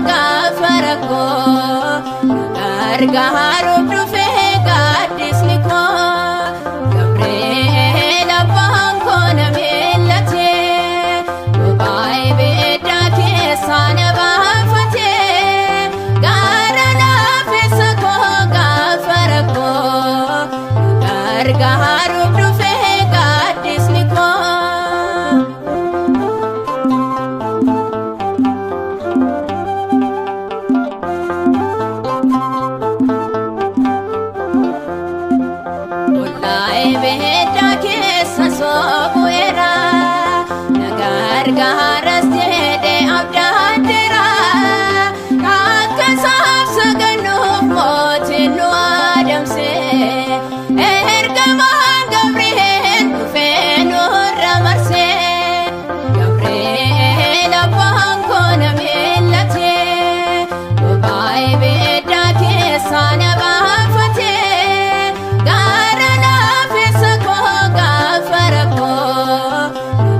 gafarako gargaaruuf dhufe gaaddisni koo Gabriel abbaan koo na mil'ate boba'ee beeddaa keessaa na baafate gaara laafessa koo gafarako gargaaruuf dhufe gaaddisni koo beeddaa keessa soobu'eera na gargaaras jedhee abdaadheera akka isaaf sagannuuf mootiin nu adamse ergamaan Gabriel dhufee nurra marse Gabriel abbaan koo na mil'ate boba'ee beeddaa keessaa na baafate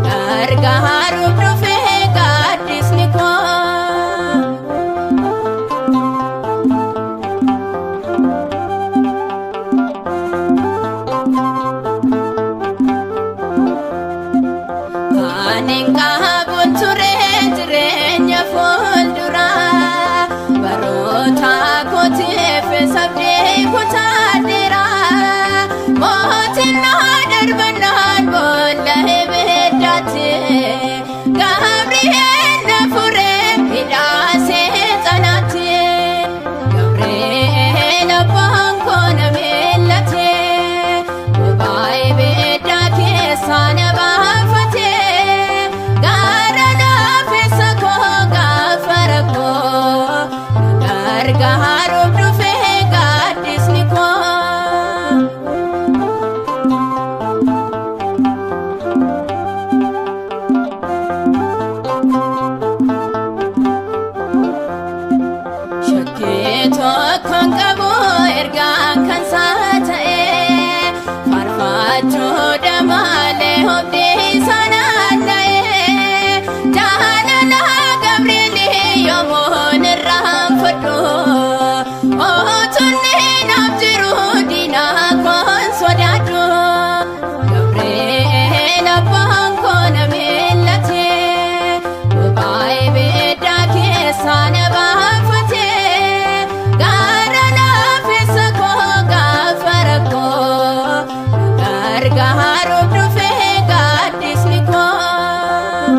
gargaaruuf dhufe gaaddisni koo Anin qabuun ture jireenya fuulduraa baroota kootiif sabdee kutaadheera mootiin na darbannaan boolla beeddaatti Gabriel na furee hidhaasee xanaatti Gabriel abbaan koo na mil'ate boba'ee beeddaa keessaa na baafate gaara laafessa koo gafarako gargaaruuf dhufe gaaddisni koo tokkoon qabu ergaan kan isaa ta'e faarfachuudha malee hobdii sanaan dha'e jaalala Gabriel yommuun irraanfadhu ootunni naaf jiru diinaa koon sodaadhu Gabriel abbaan koo na mil'ate boba'ee beeddaa keessaa na baafate gargaaruuf dhufe gaaddisni koo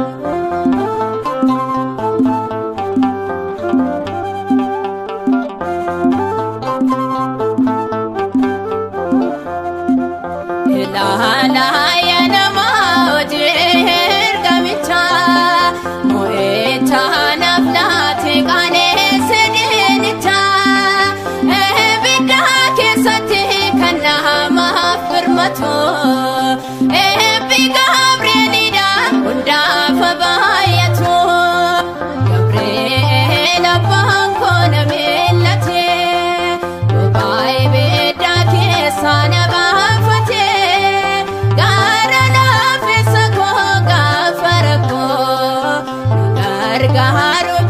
ilaalaa yaa namaa hojii ergamichaa mo'ichaa naaf laate qaneesse diinichaa ebiddaa keessatti kan namaaf birmatu ebbi Gabrielidha hundaaf baay'atu Gabriel abbaan koo na mil'ate boba'ee beeddaa keessaa na baafate gaara laafessa koo gafarako gargaaruuf